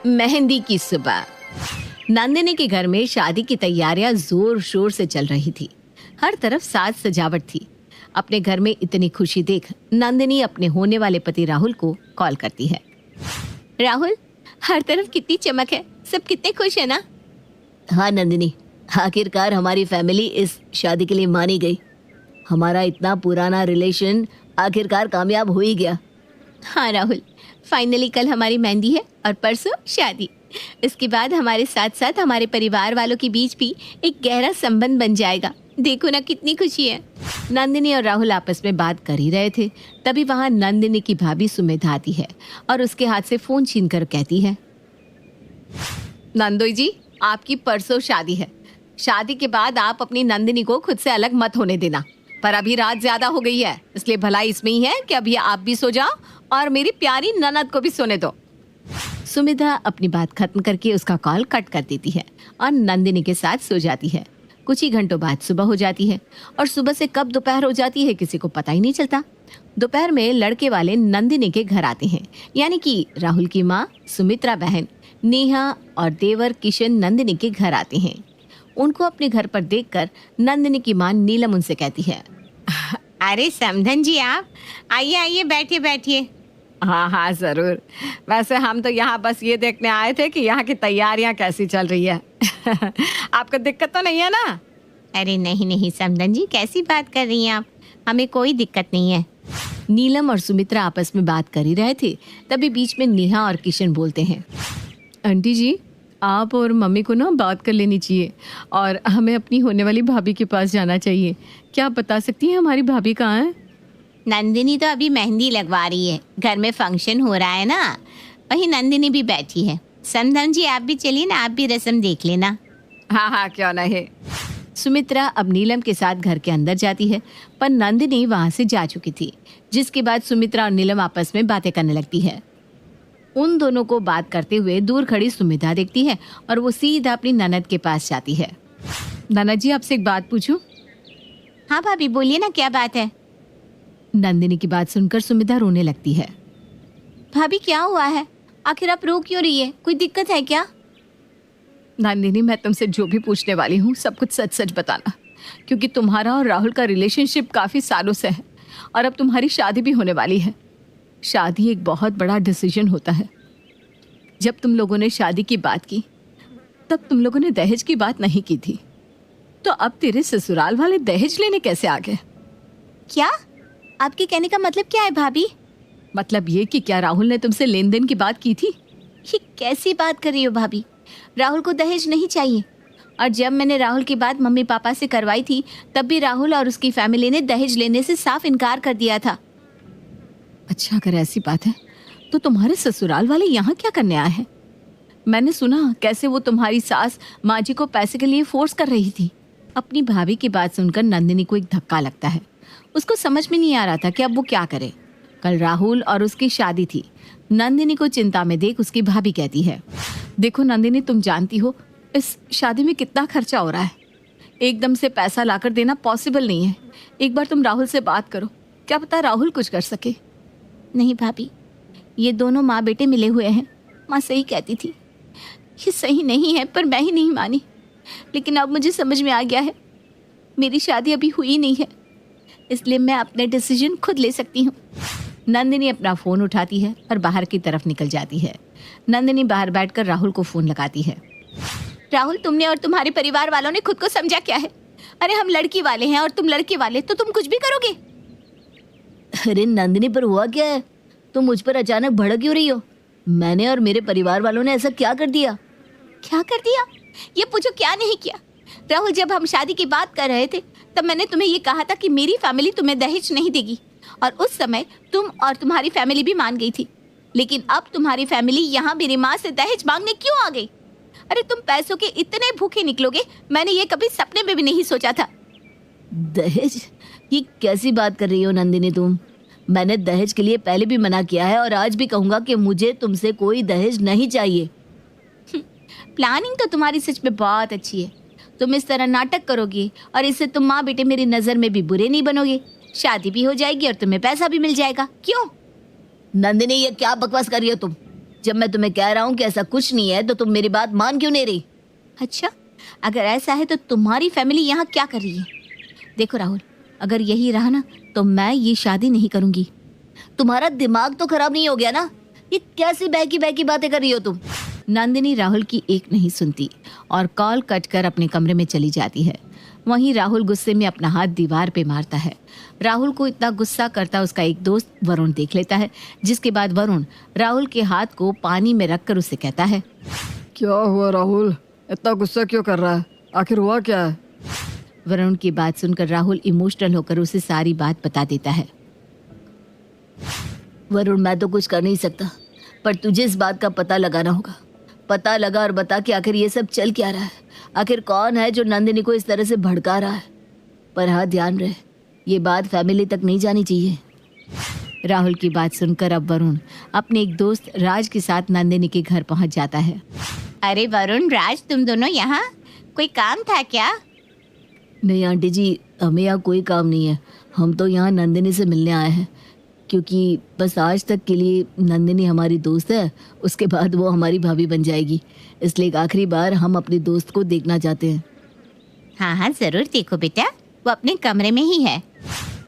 मेहंदी की सुबह। नंदिनी के घर में शादी की तैयारियां जोर शोर से चल रही थी। हर तरफ साज सजावट थी। अपने घर में इतनी खुशी देख नंदिनी अपने होने वाले पति राहुल को कॉल करती है। राहुल, हर तरफ कितनी चमक है, सब कितने खुश है ना? हाँ नंदिनी, आखिरकार हमारी फैमिली इस शादी के लिए मानी गई। हमारा इतना पुराना रिलेशन आखिरकार कामयाब हो ही गया। हाँ राहुल, फाइनली कल हमारी मेहंदी है और परसों शादी। इसके बाद हमारे साथ साथ हमारे परिवार वालों के बीच भी एक गहरा संबंध बन जाएगा। देखो ना कितनी खुशी है। नंदिनी और राहुल आपस में बात कर ही रहे थे, तभी वहां नंदिनी की भाभी सुमित्रा आती है और उसके हाथ से फोन छीनकर कहती है, नंदोई जी, आपकी परसों शादी है। शादी के बाद आप अपनी नंदिनी को खुद से अलग मत होने देना। पर अभी रात ज्यादा हो गई है, इसलिए भलाई इसमें ही है कि अभी आप भी सो जाओ और मेरी प्यारी ननद को भी सोने दो। सुमित्रा अपनी बात खत्म करके उसका कॉल कट कर देती है और नंदिनी के साथ सो जाती है। कुछ ही घंटों बाद सुबह हो जाती है और सुबह से कब दोपहर हो जाती है किसी को पता ही नहीं चलता। दोपहर में लड़के वाले नंदिनी के घर आते हैं, यानी कि राहुल की माँ, सुमित्रा बहन, नेहा और देवर किशन नंदिनी के घर आते हैं। उनको अपने घर पर देखकर नंदिनी की माँ नीलम उनसे कहती है, अरे समधन जी, आप आइए आइए, बैठिए बैठिए। हाँ हाँ जरूर। वैसे हम तो यहाँ बस ये देखने आए थे कि यहाँ की तैयारियाँ कैसी चल रही है। आपको दिक्कत तो नहीं है ना? अरे नहीं नहीं समधन जी, कैसी बात कर रही हैं आप? हमें कोई दिक्कत नहीं है। नीलम और सुमित्रा आपस में बात कर ही रहे थे, तभी बीच में नेहा और किशन बोलते हैं, आंटी जी, आप और मम्मी को ना बात कर लेनी चाहिए और हमें अपनी होने वाली भाभी के पास जाना चाहिए। क्या आप बता सकती हैं हमारी भाभी कहाँ है? नंदिनी तो अभी मेहंदी लगवा रही है, घर में फंक्शन हो रहा है ना, वही नंदिनी भी बैठी है। समधन जी आप भी चलिए ना, आप भी रस्म देख लेना। हाँ हाँ क्यों नहीं। सुमित्रा अब नीलम के साथ घर के अंदर जाती है, पर नंदिनी वहां से जा चुकी थी, जिसके बाद सुमित्रा और नीलम आपस में बातें करने लगती है। उन दोनों को बात करते हुए दूर खड़ी सुमित्रा देखती है और वो सीधा अपनी ननद के पास जाती है। ननद जी, आपसे एक बात पूछूं? हाँ भाभी बोलिए ना, क्या बात है? नंदिनी की बात सुनकर सुमित्रा रोने लगती है। भाभी क्या हुआ है? आखिर आप रो क्यों रही है? कोई दिक्कत है क्या? नंदिनी, मैं तुमसे जो भी पूछने वाली हूँ सब कुछ सच सच बताना, क्योंकि तुम्हारा और राहुल का रिलेशनशिप काफी सालों से है और अब तुम्हारी शादी भी होने वाली है। शादी एक बहुत बड़ा डिसीजन होता है। जब तुम लोगों ने शादी की बात की तब तुम लोगों ने दहेज की बात नहीं की थी, तो अब तेरे ससुराल वाले दहेज लेने कैसे आ गए? क्या आपके कहने का मतलब क्या है भाभी? मतलब ये कि क्या राहुल ने तुमसे लेन देन की बात की थी? ये कैसी बात कर रही हो भाभी? राहुल को दहेज नहीं चाहिए। और जब मैंने राहुल की बात मम्मी पापा से करवाई थी तब भी राहुल और उसकी फैमिली ने दहेज लेने से साफ इनकार कर दिया था। अच्छा, अगर ऐसी बात है तो तुम्हारे ससुराल वाले यहाँ क्या करने आए हैं? मैंने सुना कैसे वो तुम्हारी सास माँ जी को पैसे के लिए फोर्स कर रही थी। अपनी भाभी की बात सुनकर नंदिनी को एक धक्का लगता है। उसको समझ में नहीं आ रहा था कि अब वो क्या करे। कल राहुल और उसकी शादी थी। नंदिनी को चिंता में देख उसकी भाभी कहती है, देखो नंदिनी, तुम जानती हो इस शादी में कितना खर्चा हो रहा है। एकदम से पैसा लाकर देना पॉसिबल नहीं है। एक बार तुम राहुल से बात करो, क्या पता राहुल कुछ कर सके। नहीं भाभी, ये दोनों माँ बेटे मिले हुए हैं। माँ सही कहती थी, ये सही नहीं है, पर मैं ही नहीं मानी। लेकिन अब मुझे समझ में आ गया है, मेरी शादी अभी हुई नहीं है, इसलिए मैं अपने डिसीजन खुद ले सकती हूँ। नंदिनी अपना फोन उठाती है और बाहर की तरफ निकल जाती है। नंदिनी बाहर बैठकर राहुल को फोन लगाती है। राहुल, तुमने और तुम्हारे परिवार वालों ने खुद को समझा क्या है? अरे हम लड़की वाले हैं और तुम लड़के वाले, तो तुम कुछ भी करोगे। अरे नंदिनी, पर हुआ क्या है? तुम मुझ पर अचानक भड़क क्यों रही हो? मैंने और मेरे परिवार वालों ने ऐसा क्या कर दिया? क्या कर दिया? ये पूछो क्या नहीं किया। राहुल, जब हम शादी की बात कर रहे थे तब मैंने तुम्हें ये कहा था कि मेरी फैमिली तुम्हें दहेज नहीं देगी, और उस समय तुम और तुम्हारी फैमिली भी मान गई थी। लेकिन अब तुम्हारी फैमिली यहाँ मेरी माँ से दहेज मांगने क्यों आ गई? अरे तुम पैसों के इतने भूखे निकलोगे, मैंने ये कभी सपने में भी नहीं सोचा था। दहेज? ये कैसी बात कर रही हो नंदिनी तुम? मैंने दहेज के लिए पहले भी मना किया है और आज भी कहूंगा कि मुझे तुमसे कोई दहेज नहीं चाहिए। प्लानिंग तो तुम्हारी सच में बहुत अच्छी है। तुम इस तरह नाटक करोगी और इससे तुम माँ बेटे मेरी नजर में भी बुरे नहीं बनोगे। शादी भी हो जाएगी और तुम्हें पैसा भी मिल जाएगा। क्यों? नंदिनी, ये क्या बकवास कर रही हो तुम? जब मैं तुम्हें कह रहा हूँ कि ऐसा कुछ नहीं है तो तुम मेरी बात मान क्यों नहीं रही? अच्छा, अगर ऐसा है तो तुम्हारी फैमिली यहाँ क्या कर रही है? देखो राहुल, अगर यही रहा ना तो मैं ये शादी नहीं करूंगी। तुम्हारा दिमाग तो खराब नहीं हो गया ना? ये कैसी बहकी बहकी बातें कर रही हो तुम? नंदिनी राहुल की एक नहीं सुनती और कॉल कट कर अपने कमरे में चली जाती है। वहीं राहुल गुस्से में अपना हाथ दीवार पे मारता है। राहुल को इतना गुस्सा करता उसका एक दोस्त वरुण देख लेता है, जिसके बाद वरुण राहुल के हाथ को पानी में रखकर उसे कहता है, क्या हुआ राहुल, इतना गुस्सा क्यों कर रहा है? आखिर हुआ क्या है? वरुण की बात सुनकर राहुल इमोशनल होकर उसे सारी बात बता देता है। वरुण, मैं तो कुछ कर नहीं सकता, पर तुझे इस बात का पता लगाना होगा। पता लगा और बता कि आखिर ये सब चल क्या रहा है। आखिर कौन है जो नंदिनी को इस तरह से भड़का रहा है? पर हाँ, ध्यान रहे, ये बात फैमिली तक नहीं जानी चाहिए। राहुल की बात सुनकर अब वरुण अपने एक दोस्त राज के साथ नंदिनी के घर पहुंच जाता है। अरे वरुण, राज, तुम दोनों यहाँ? कोई काम था क्या? नहीं आंटी जी, हमें यहाँ कोई काम नहीं है। हम तो यहाँ नंदिनी से मिलने आए हैं, क्योंकि बस आज तक के लिए नंदिनी हमारी दोस्त है, उसके बाद वो हमारी भाभी बन जाएगी। इसलिए एक आखिरी बार हम अपनी दोस्त को देखना चाहते हैं। हाँ हाँ, जरूर देखो बेटा, वो अपने कमरे में ही है।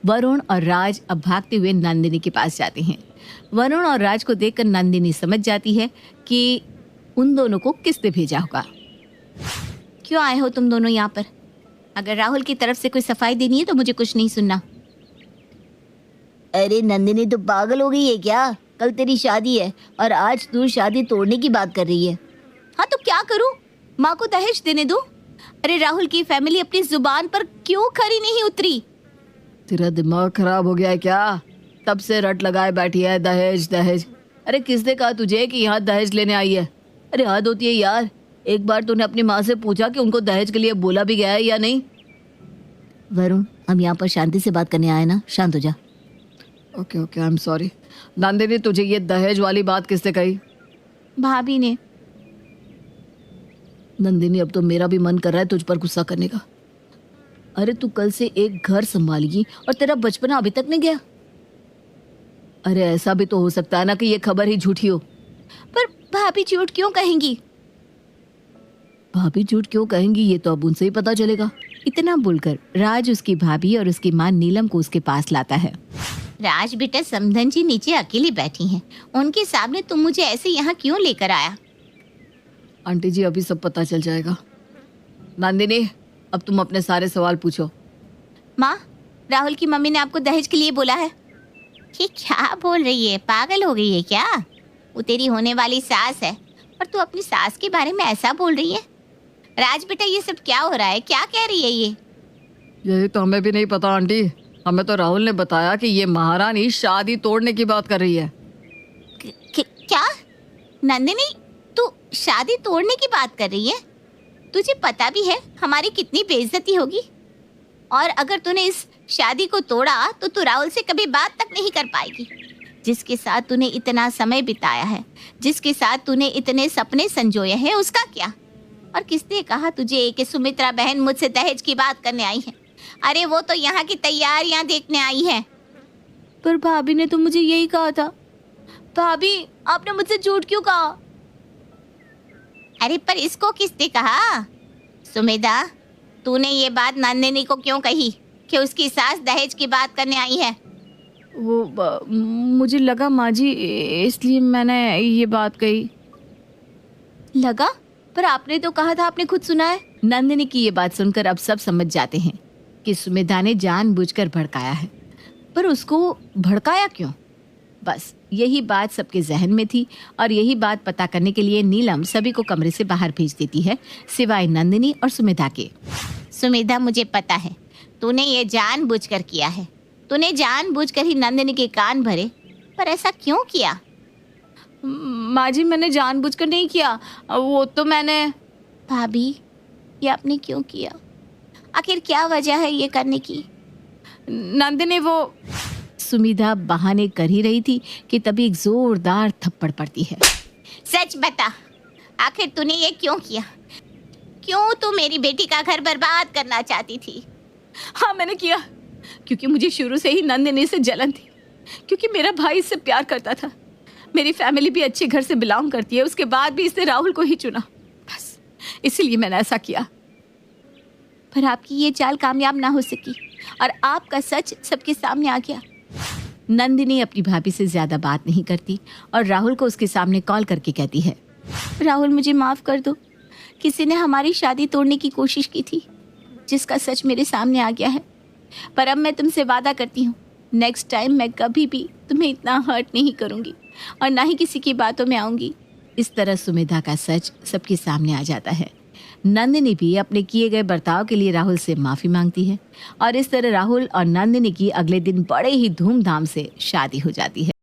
वरुण और राज अब भागते हुए नंदिनी के पास जाते हैं। वरुण और राज को देखकर नंदिनी समझ जाती है कि उन दोनों को किसने भेजा होगा। क्यों आए हो तुम दोनों यहाँ पर? अगर राहुल की तरफ से कोई सफाई देनी है तो मुझे कुछ नहीं सुनना। अरे नंदिनी, तो पागल हो गई है क्या? कल तेरी शादी है और आज तू शादी तोड़ने की बात कर रही है। हाँ तो क्या करूँ? माँ को दहेज देने दो। अरे राहुल की फैमिली अपनी जुबान पर क्यों खरी नहीं उतरी? तेरा दिमाग खराब हो गया है क्या? तब से रट लगाए बैठी है, दहेज दहेज। अरे किसने कहा तुझे कि यहाँ दहेज लेने आई है? अरे हद होती है यार। एक बार तूने अपनी माँ से पूछा कि उनको दहेज के लिए बोला भी गया है या नहीं? वरुण, हम यहाँ पर शांति से बात करने आए ना, शांत हो जा। Okay okay, I am sorry. Nandini, तुझे ये दहेज वाली बात किसने कही? भाभी ने। नंदिनी, अब तो मेरा भी मन कर रहा है तुझ पर गुस्सा करने का। अरे तू कल से एक घर संभालेगी और तेरा बचपना अभी तक नहीं गया? अरे ऐसा भी तो हो सकता है ना कि ये खबर ही झूठी हो। पर भाभी झूठ क्यों कहेंगी? भाभी झूठ क्यों कहेंगी ये तो अब उनसे ही पता चलेगा। इतना बोलकर राज उसकी भाभी और उसकी माँ नीलम को उसके पास लाता है। राज बेटा, समधन जी नीचे अकेली बैठी हैं, उनके सामने तुम मुझे ऐसे यहाँ क्यों लेकर आया? आंटी जी, अभी सब पता चल जाएगा। नंदिनी, अब तुम अपने सारे सवाल पूछो। माँ, राहुल की मम्मी ने आपको दहेज के लिए बोला है। ये क्या बोल रही है? पागल हो गई है क्या? वो तेरी होने वाली सास है और तू अपनी सास के बारे में ऐसा बोल रही है? राज बेटा, ये सब क्या हो रहा है? क्या कह रही है ये? यही तो हमें भी नहीं पता आंटी। हमें तो राहुल ने बताया कि ये महारानी शादी तोड़ने की बात कर रही है। क्या? नंदिनी, तू शादी तोड़ने की बात कर रही है? तुझे पता भी है हमारी कितनी बेइज्जती होगी? और अगर तूने इस शादी को तोड़ा तो तू राहुल से कभी बात तक नहीं कर पाएगी। जिसके साथ तूने इतना समय बिताया है, जिसके साथ तूने इतने सपने संजोए हैं, उसका क्या? और किसने कहा तुझे कि सुमित्रा बहन मुझसे दहेज की बात करने आई है? अरे वो तो यहाँ की तैयारियां देखने आई है। पर भाभी ने तो मुझे यही कहा था। भाभी, आपने मुझसे झूठ क्यों कहा? अरे पर इसको किसने कहा? सुमेधा, तूने ये बात नंदिनी को क्यों कही कि उसकी सास दहेज की बात करने आई है? मुझे लगा माँ जी, इसलिए मैंने ये बात कही। लगा? पर आपने तो कहा था, आपने खुद सुना है। नंदिनी की ये बात सुनकर अब सब समझ जाते हैं कि सुमेधा ने जानबूझकर भड़काया है। पर उसको भड़काया क्यों? बस यही बात सबके जहन में थी और यही बात पता करने के लिए नीलम सभी को कमरे से बाहर भेज देती है, सिवाय नंदिनी और सुमेधा के। सुमेधा, मुझे पता है तूने ये जानबूझकर किया है। तूने जानबूझकर ही नंदिनी के कान भरे, पर ऐसा क्यों किया? माँ जी, मैंने जानबूझकर नहीं किया, वो तो मैंने। भाभी, ये आपने क्यों किया? आखिर क्या वजह है ये करने की? नंदिनी, वो। सुमेधा बहाने कर ही रही थी कि तभी एक जोरदार थप्पड़ पड़ती है। सच बता, आखिर तूने ये क्यों किया? क्यों तू मेरी बेटी का घर बर्बाद करना चाहती थी? हाँ, मैंने किया, क्योंकि मुझे शुरू से ही नंदिनी से जलन थी, क्योंकि मेरा भाई इससे प्यार करता था। मेरी फैमिली भी अच्छे घर से बिलोंग करती है, उसके बाद भी इसने राहुल को ही चुना, बस इसलिए मैंने ऐसा किया। पर आपकी ये चाल कामयाब ना हो सकी और आपका सच सबके सामने आ गया। नंदिनी अपनी भाभी से ज्यादा बात नहीं करती और राहुल को उसके सामने कॉल करके कहती है, राहुल मुझे माफ कर दो, किसी ने हमारी शादी तोड़ने की कोशिश की थी जिसका सच मेरे सामने आ गया है। पर अब मैं तुमसे वादा करती हूँ, नेक्स्ट टाइम मैं कभी भी तुम्हें इतना हर्ट नहीं करूँगी और ना ही किसी की बातों में आऊँगी। इस तरह सुमेधा का सच सबके सामने आ जाता है। नंदिनी भी अपने किए गए बर्ताव के लिए राहुल से माफी मांगती है और इस तरह राहुल और नंदिनी की अगले दिन बड़े ही धूमधाम से शादी हो जाती है।